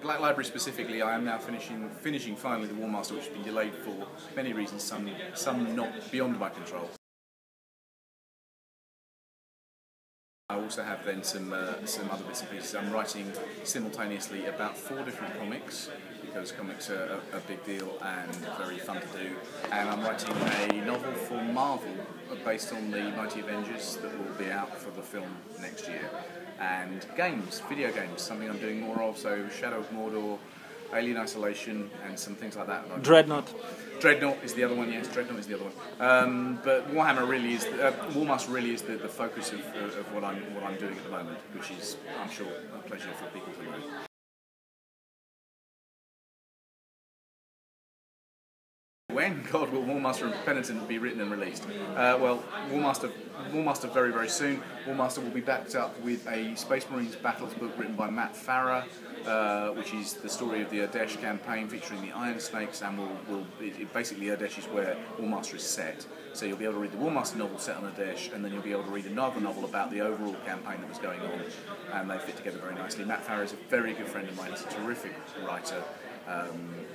Black Library specifically, I am now finishing finally the War Master, which has been delayed for many reasons, some not beyond my control. I also have then some other bits and pieces. I'm writing simultaneously about 4 different comics, because comics are a big deal and very fun to do. And I'm writing a novel for Marvel based on the Mighty Avengers that will be out for the film next year. And games, video games, something I'm doing more of, so Shadow of Mordor, Alien Isolation, and some things like that. Dreadnought. Dreadnought is the other one, yes, Dreadnought is the other one. But Warhammer really is, Warmaster really is the focus of what I'm doing at the moment, which is, I'm sure, a pleasure for people to know. When, God, will Warmaster and Penitent be written and released? Well, Warmaster very, very soon. Warmaster will be backed up with a Space Marines Battles book written by Matt Farah, which is the story of the Urdesh campaign featuring the Iron Snakes, and basically Urdesh is where Warmaster is set. So you'll be able to read the Warmaster novel set on Urdesh, and then you'll be able to read another novel about the overall campaign that was going on, and they fit together very nicely. Matt Farah is a very good friend of mine. He's a terrific writer.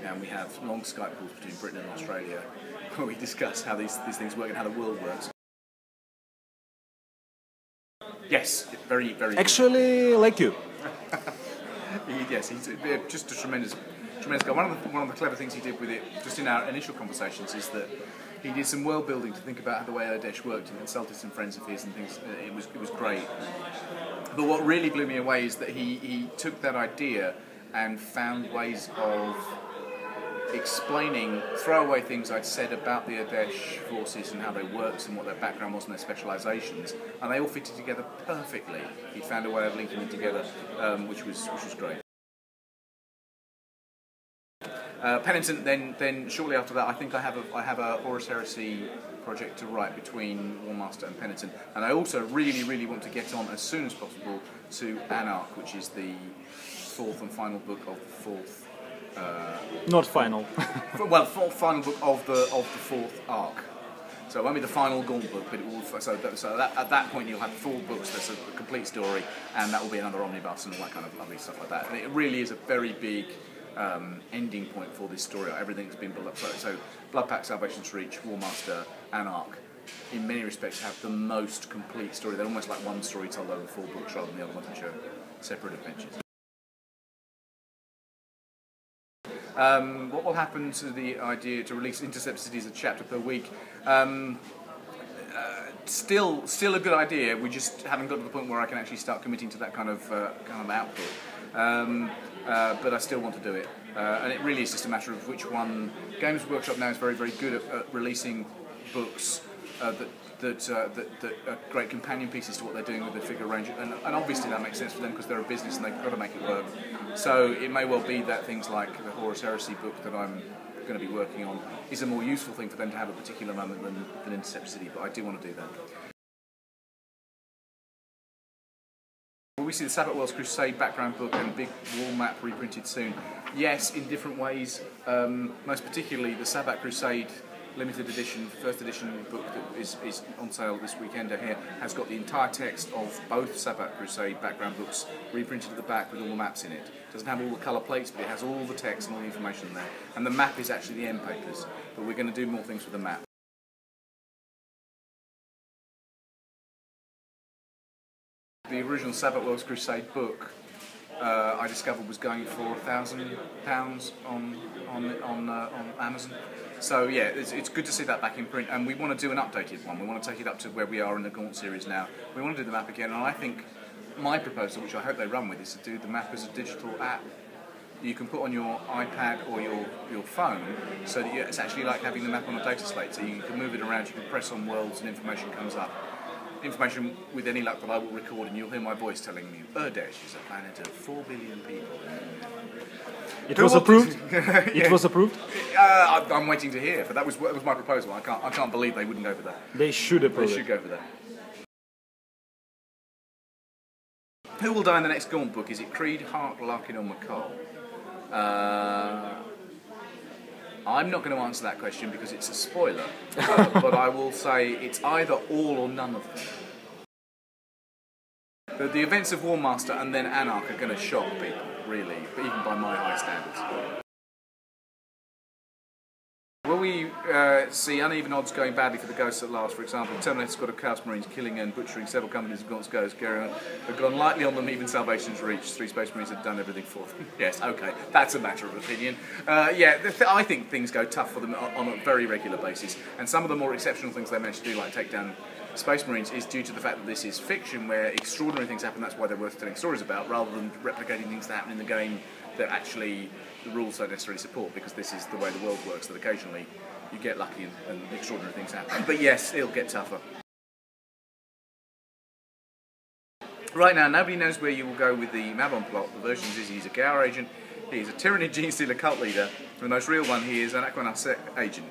And we have long Skype calls between Britain and Australia where we discuss how these things work and how the world works. Yes, very, very. Actually, like you. Yes, he's just a tremendous guy. One of the clever things he did with it, just in our initial conversations, is that he did some world building to think about how the way Urdesh worked and consulted some friends of his and things. It was great. But what really blew me away is that he took that idea and found ways of explaining throwaway things I'd said about the Urdesh forces and how they worked and what their background was and their specialisations, and they all fitted together perfectly. He found a way of linking them together, which was great. Penitent. Then shortly after that, I think I have a Horus Heresy project to write between Warmaster and Penitent, and I also really want to get on as soon as possible to Anarch, which is the 4th and final book of the 4th. Not final. Well, final book of the 4th arc. So it won't be the final Gaunt book, but it will. So at that point you'll have 4 books. That's a complete story, and that will be another omnibus and all that kind of lovely stuff like that. And it really is a very big ending point for this story. Everything's been built up. So Bloodpact, Salvation's Reach, Warmaster, Anarch, in many respects have the most complete story. They're almost like one story told over 4 books rather than the other ones which are separate adventures. What will happen to the idea to release Intercept City as a chapter per week? Still a good idea. We just haven't got to the point where I can actually start committing to that kind of output. But I still want to do it, and it really is just a matter of which one. Games Workshop now is very, very good at releasing books that are great companion pieces to what they're doing with the figure range, and obviously that makes sense for them because they're a business and they've got to make it work. So it may well be that things like the Horus Heresy book that I'm going to be working on is a more useful thing for them to have at a particular moment than Intercept City, but I do want to do that. Will we see the Sabbath Worlds Crusade background book and big wall map reprinted soon? Yes, in different ways. Most particularly the Sabbath Crusade limited edition, first edition book that is on sale this weekend here has got the entire text of both Sabbath Crusade background books reprinted at the back with all the maps in it. It doesn't have all the colour plates, but it has all the text and all the information in there. And the map is actually the end papers, but we're going to do more things with the map. The original Sabbath Worlds Crusade book I discovered was going for £1,000 on Amazon. So yeah, it's good to see that back in print, and we want to do an updated one. We want to take it up to where we are in the Gaunt series now. We want to do the map again, and I think my proposal, which I hope they run with, is to do the map as a digital app you can put on your iPad or your phone, so that it's actually like having the map on a data slate. So you can move it around, you can press on worlds, and information comes up. Information, with any luck, that I will record, and you'll hear my voice telling me Urdesh is a planet of 4 billion people. It was approved? Yeah. It was approved? I'm waiting to hear, but that was my proposal. I can't believe they wouldn't go for that. They should approve They should go for that. Who will die in the next Gaunt book? Is it Creed, Hart, Larkin or McCall? I'm not going to answer that question because it's a spoiler, but I will say it's either all or none of them. The events of Warmaster and then Anarch are going to shock people. really, even by my high standards. Will we see uneven odds going badly for the Ghosts at last? For example, Terminator's got a Chaos Marines killing and butchering several companies have gone Ghosts. Have gone lightly on them, even Salvation's reached. 3 Space Marines have done everything for them. Yes, okay, that's a matter of opinion. I think things go tough for them on a very regular basis, and some of the more exceptional things they manage to do, like take down Space Marines, is due to the fact that this is fiction where extraordinary things happen. That's why they're worth telling stories about, rather than replicating things that happen in the game that actually the rules don't necessarily support, because this is the way the world works, that occasionally you get lucky and extraordinary things happen. But yes, it'll get tougher. Right now, nobody knows where you will go with the Mabon plot. The versions is he's a Gower agent, he's a Tyranid Gene Stealer cult leader, and the most real one, he is an Aquanas agent,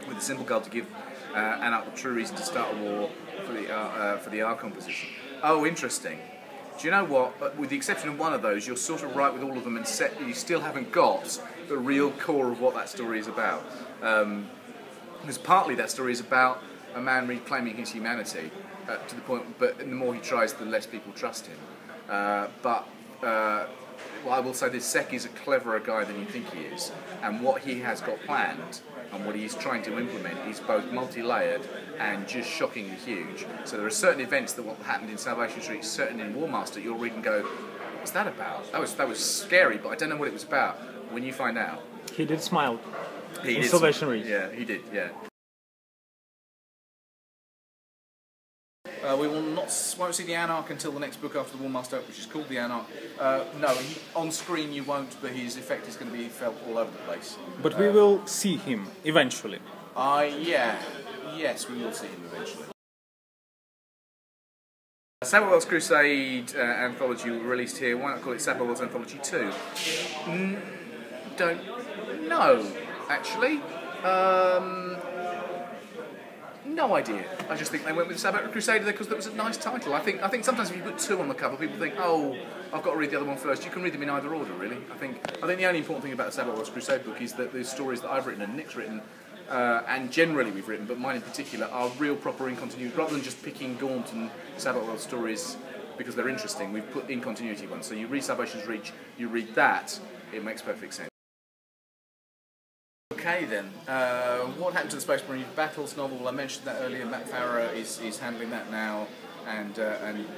with a simple goal to give Anarch the true reason to start a war for the Archon position. Oh, interesting. Do you know what? With the exception of one of those, you're sort of right with all of them, and you still haven't got the real core of what that story is about. Because partly that story is about a man reclaiming his humanity to the point, but the more he tries, the less people trust him. Well, I will say this: Sek is a cleverer guy than you think he is, and what he has got planned and what he's trying to implement is both multi-layered and just shockingly huge. So there are certain events that what happened in Salvation Street, certain in War Master, you'll read and go, what's that about? That was scary, but I don't know what it was about. When you find out. He did smile. He did. Salvation Street. Yeah, he did, yeah. We won't see the Anarch until the next book after the War Master, which is called the Anarch. No, on screen you won't, but his effect is going to be felt all over the place. But we will see him eventually. Yes, we will see him eventually. Sabbath Crusade anthology released here. Why not call it Sabbath Anthology 2? Don't know, actually. No idea. I just think they went with Sabbath Crusader because that was a nice title. I think sometimes if you put 2 on the cover, people think, oh, I've got to read the other one first. You can read them in either order, really. I think the only important thing about the Sabbath Crusade book is that the stories that I've written and Nick's written, and generally we've written, but mine in particular, are real proper in continuity. Rather than just picking Gaunt and Sabbath stories because they're interesting, we've put in continuity ones. So you read Salvation's Reach, you read that, it makes perfect sense. Okay then, what happened to the Space Marine Battles novel? Well, I mentioned that earlier. Matt Farrer is handling that now, and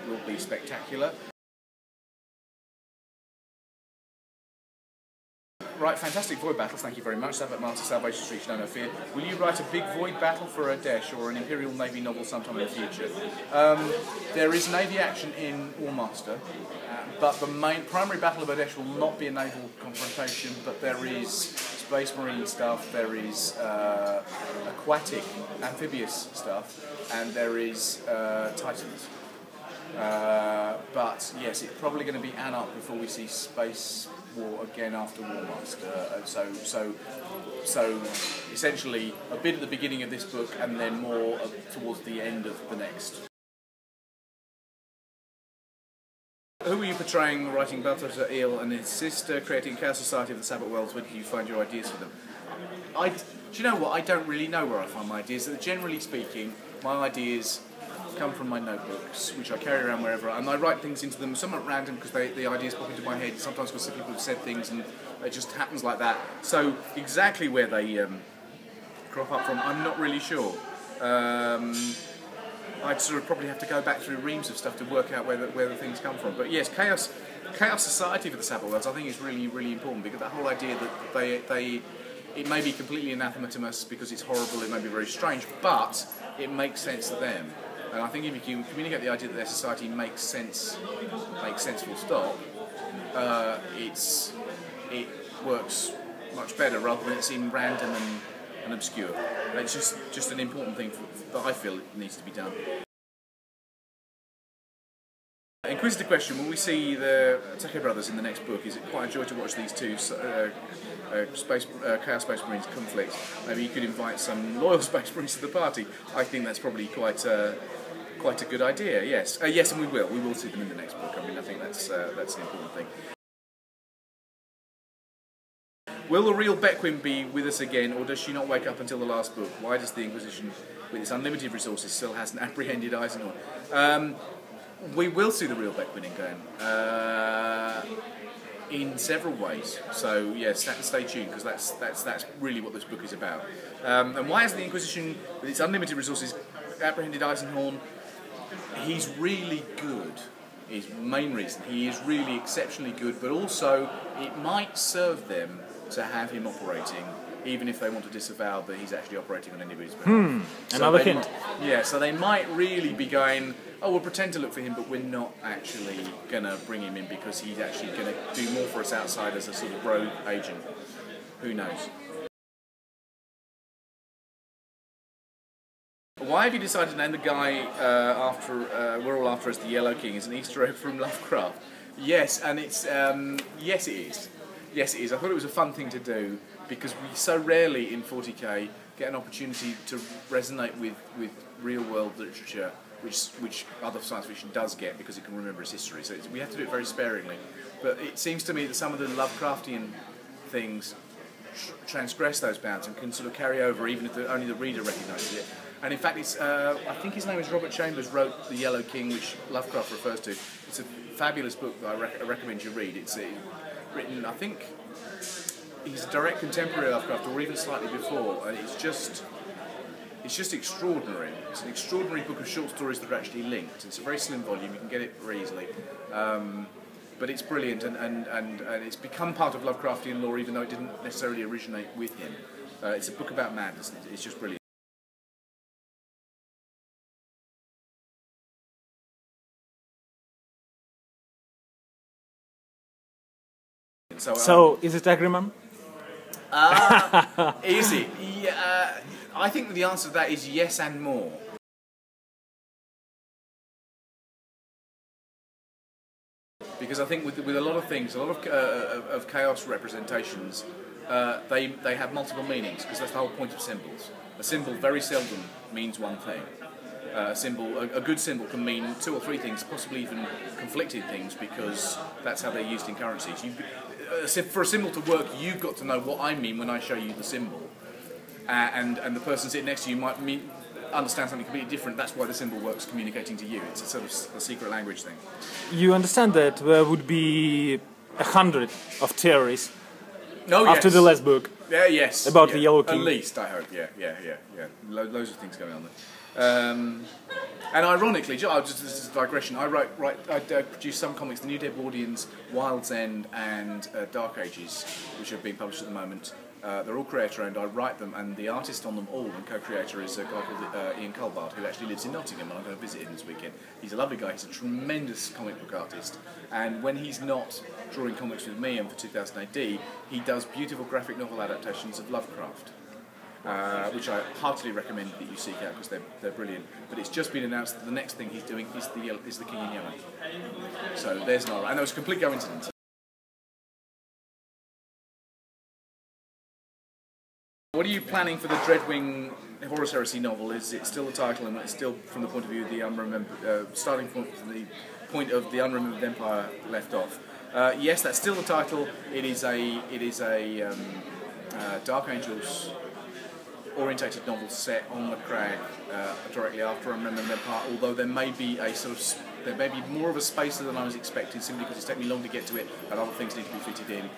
will be spectacular. Right, fantastic Void Battles, thank you very much. Sabbath Master, Salvation Street, no fear. Will you write a big Void Battle for a Desh or an Imperial Navy novel sometime in the future? There is Navy action in War Master, but the primary battle of Adesh will not be a naval confrontation, but there is Space Marine stuff, there is aquatic, amphibious stuff, and there is Titans. But yes, it's probably going to be Anarch before we see Space War again after War Master. So essentially a bit at the beginning of this book and then more towards the end of the next. Who were you portraying writing Balthazar Eel and his sister, creating a Chaos Society of the Sabbath Worlds? Where did you find your ideas for them? Do you know what? I don't really know where I find my ideas. Generally speaking, my ideas come from my notebooks, which I carry around wherever, and I write things into them, somewhat random because the ideas pop into my head, sometimes because people have said things and it just happens like that. So exactly where they crop up from, I'm not really sure. I'd sort of probably have to go back through reams of stuff to work out where the things come from. But yes, Chaos Society for the Sabbath Worlds I think is really, really important, because that whole idea that it may be completely anathema to us because it's horrible, it may be very strange, but it makes sense to them. And I think if you can communicate the idea that their society makes sense full stop, it works much better rather than it seem random and obscure. It's just an important thing that I feel needs to be done. Inquisitive question: will we see the Take brothers in the next book? Is it quite a joy to watch these two Chaos Space Marines conflict? Maybe you could invite some loyal Space Marines to the party. I think that's probably quite a good idea. Yes, yes, and we will see them in the next book. I mean, I think that's an important thing. Will the real Beckwin be with us again, or does she not wake up until the last book? Why does the Inquisition, with its unlimited resources, still hasn't apprehended Eisenhorn? We will see the real Beckwin again. in several ways. So yes, stay tuned, because that's really what this book is about. And why has the Inquisition, with its unlimited resources, apprehended Eisenhorn? He's really good. His main reason. He is really exceptionally good, but also it might serve them to have him operating, even if they want to disavow that he's actually operating on anybody's behalf. Another hint. Yeah, so they might really be going, oh, we'll pretend to look for him, but we're not actually going to bring him in because he's actually going to do more for us outside as a sort of rogue agent. Who knows? Why have you decided to name the guy we're all after as the Yellow King? Is an Easter egg from Lovecraft? Yes, and it's yes it is. Yes it is. I thought it was a fun thing to do because we so rarely in 40K get an opportunity to resonate with real world literature, which other science fiction does get because it can remember its history. So we have to do it very sparingly. But it seems to me that some of the Lovecraftian things transgress those bounds and can sort of carry over even if only the reader recognises it. And in fact, it's I think his name is Robert Chambers, wrote The Yellow King, which Lovecraft refers to. It's a fabulous book that I recommend you read. It's written, I think, he's a direct contemporary of Lovecraft, or even slightly before, and it's just extraordinary. It's an extraordinary book of short stories that are actually linked. It's a very slim volume, you can get it very easily. But it's brilliant, and it's become part of Lovecraftian lore, even though it didn't necessarily originate with him. It's a book about madness, it's just brilliant. So is it Agriman? Is it? Yeah, I think the answer to that is yes and more. Because I think with a lot of things, a lot of chaos representations, they have multiple meanings, because that's the whole point of symbols. A symbol very seldom means one thing. A good symbol can mean two or three things, possibly even conflicted things, because that's how they're used in currencies. For a symbol to work, you've got to know what I mean when I show you the symbol, and the person sitting next to you might understand something completely different. That's why the symbol works communicating to you. It's a sort of a secret language thing. You understand that there would be 100 of theories after the last book. Yes. About the Yellow King. At least, I hope. Yeah. Loads of things going on there. And ironically, just this is a digression, I produce some comics, The New Dead Wardians, Wild's End, and Dark Ages, which are being published at the moment. They're all creator-owned. I write them, and the artist on them all, and co-creator, is a guy called Ian Culbard, who actually lives in Nottingham, and I'm going to visit him this weekend. He's a lovely guy. He's a tremendous comic book artist, and when he's not drawing comics with me and for 2000 AD, he does beautiful graphic novel adaptations of Lovecraft. Which I heartily recommend that you seek out, because they're brilliant. But it's just been announced that the next thing he's doing is the King in Yellow. So there's another, and that was a complete coincidence. What are you planning for the Dreadwing Horus Heresy novel? Is it still the title, and it's still from the point of view of the unremembered, starting point from the point of the Unremembered Empire left off? Yes, that's still the title. It is a Dark Angels orientated novel set on the crag directly after Unremembered Empire, although there may be more of a space than I was expecting, simply because it's taken me long to get to it and other things need to be fitted in.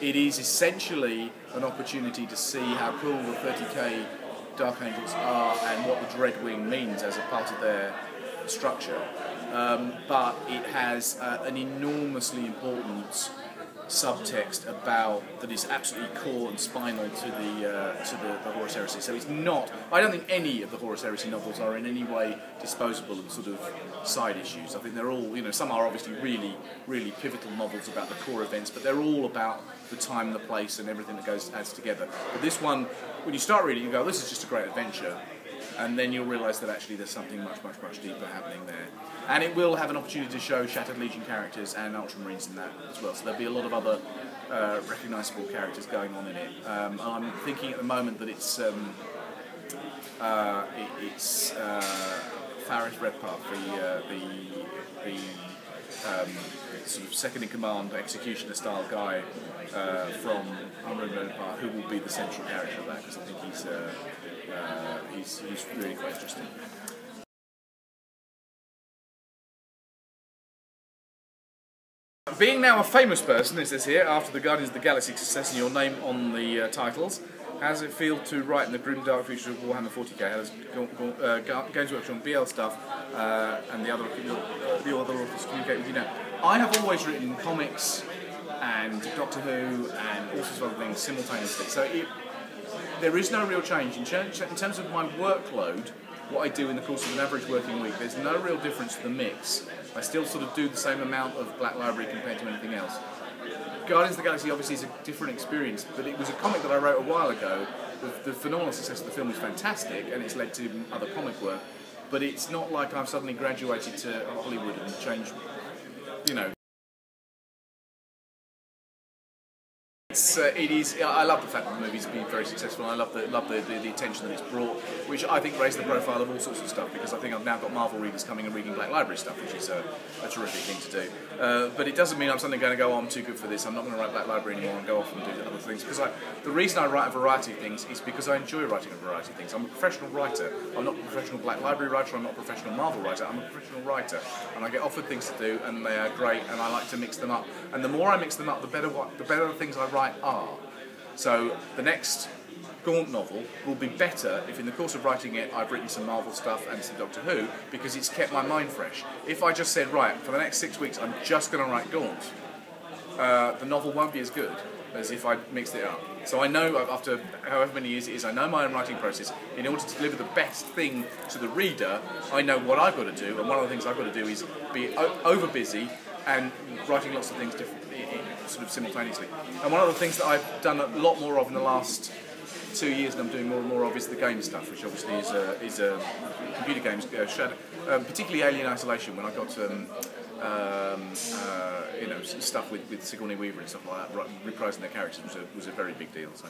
It is essentially an opportunity to see how cool the 30K Dark Angels are and what the Dreadwing means as a part of their structure, but it has an enormously important subtext that is absolutely core and spinal to the Horus Heresy. So it's not. I don't think any of the Horus Heresy novels are in any way disposable of sort of side issues. I think they're all, some are obviously really, really pivotal novels about the core events, but they're all about the time, the place, and everything that adds together. But this one, when you start reading, you go, "This is just a great adventure." And then you'll realise that actually there's something much, much, much deeper happening there. And it will have an opportunity to show Shattered Legion characters and Ultramarines in that as well. So there'll be a lot of other recognisable characters going on in it. I'm thinking at the moment that it's Faris Redpath, the sort of second in command, executioner style guy from Unremembered Empire, who will be the central character of that, because I think he's really quite interesting. Being now a famous person, it says here, after the Guardians of the Galaxy success and your name on the titles, how does it feel to write in the grim dark future of Warhammer 40K? How does Games Workshop and BL stuff and the other authors communicate with you now? I have always written comics and Doctor Who and all sorts of other things simultaneously. So there is no real change. In terms of my workload, what I do in the course of an average working week, there's no real difference to the mix. I still sort of do the same amount of Black Library compared to anything else. Guardians of the Galaxy obviously is a different experience, but it was a comic that I wrote a while ago. The phenomenal success of the film is fantastic, and it's led to other comic work, but it's not like I've suddenly graduated to Hollywood and changed, you know. It is. I love the fact that the movie's been very successful. I love the attention that it's brought, which I think raised the profile of all sorts of stuff. Because I think I've now got Marvel readers coming and reading Black Library stuff, which is a terrific thing to do. But it doesn't mean I'm suddenly going to go, oh, I'm too good for this. I'm not going to write Black Library anymore and go off and do other things. Because the reason I write a variety of things is because I enjoy writing a variety of things. I'm a professional writer. I'm not a professional Black Library writer. I'm not a professional Marvel writer. I'm a professional writer, and I get offered things to do, and they are great. And I like to mix them up. And the more I mix them up, the better the things I write are. So the next Gaunt novel will be better if in the course of writing it I've written some Marvel stuff and some Doctor Who, because it's kept my mind fresh. If I just said, right, for the next 6 weeks I'm just going to write Gaunt, the novel won't be as good as if I mixed it up. So I know, after however many years it is, I know my own writing process. In order to deliver the best thing to the reader, I know what I've got to do, and one of the things I've got to do is be over busy and writing lots of things sort of simultaneously. And one of the things that I've done a lot more of in the last 2 years, and I'm doing more and more of, is the game stuff, which obviously is a computer games, particularly Alien Isolation. When I got you know, stuff with Sigourney Weaver and stuff like that, reprising their characters was a very big deal. So.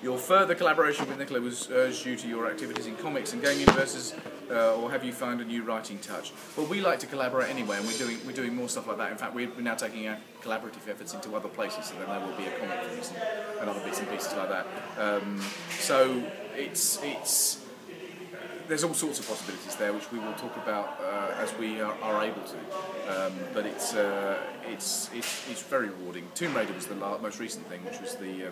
Your further collaboration with Nicola was urged due to your activities in comics and game universes, or have you found a new writing touch? Well, we like to collaborate anyway, and we're doing more stuff like that. In fact, we're now taking our collaborative efforts into other places, so then there will be a comic from us and other bits and pieces like that. So there's all sorts of possibilities there, which we will talk about as we are able to. But it's very rewarding. Tomb Raider was the most recent thing, which was the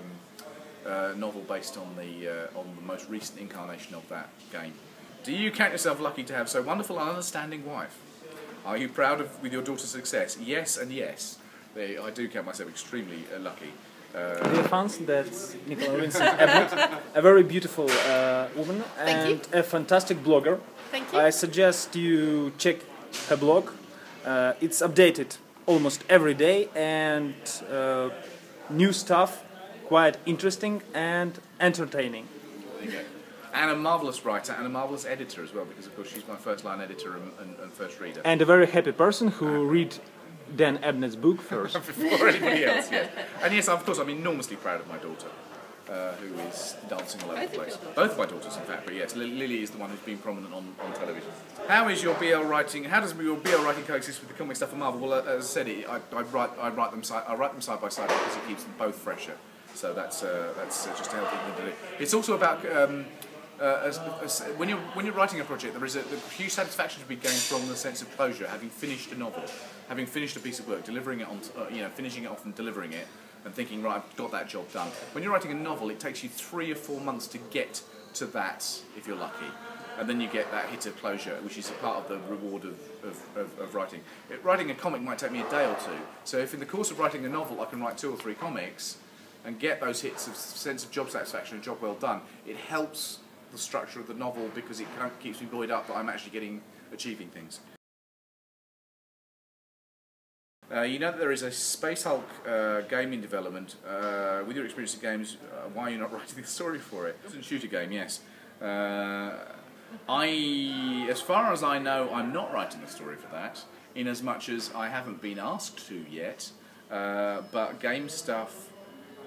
novel based on the most recent incarnation of that game. Do you count yourself lucky to have so wonderful and understanding wife? Are you proud with your daughter's success? Yes and yes. I do count myself extremely lucky. Dear fans, that's Nicola Abnett, a very beautiful woman and a fantastic blogger. Thank you. I suggest you check her blog. It's updated almost every day, and new stuff, quite interesting and entertaining. There you go. And a marvellous writer and a marvellous editor as well, because of course she's my first line editor and first reader. And a very happy person who read Dan Abnett's book first. Before anybody else, yes. And yes, of course, I'm enormously proud of my daughter, who is dancing all over the place. Both my daughters, in fact, but yes, Lily is the one who's been prominent on television. How does your BL writing coexist with the comic stuff of Marvel? Well, as I said, I write them side by side because it keeps them both fresher. So that's just a healthy thing to do. It's also about when you're writing a project, there is a huge satisfaction to be gained from the sense of closure, having finished a novel, having finished a piece of work, delivering it on, finishing it off and delivering it, and thinking, right, I've got that job done. When you're writing a novel, it takes you 3 or 4 months to get to that, if you're lucky, and then you get that hit of closure, which is a part of the reward of writing. Writing a comic might take me a day or two, so if in the course of writing a novel I can write 2 or 3 comics and get those hits of sense of job satisfaction and job well done, it helps the structure of the novel because it kind of keeps me buoyed up that I'm actually achieving things. You know that there is a Space Hulk game in development. With your experience of games, why are you not writing a story for it? It's a shooter game, yes. As far as I know, I'm not writing a story for that, in as much as I haven't been asked to yet. But game stuff,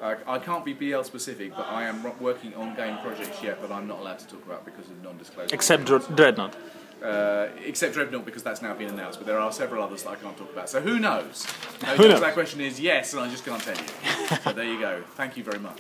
I can't be BL specific, but I am working on game projects yet that I'm not allowed to talk about because of non-disclosure. Except Dreadnought. Except Dreadnought, because that's now been announced, but there are several others that I can't talk about. So who knows? Who knows? That question is yes, and I just can't tell you. So there you go. Thank you very much.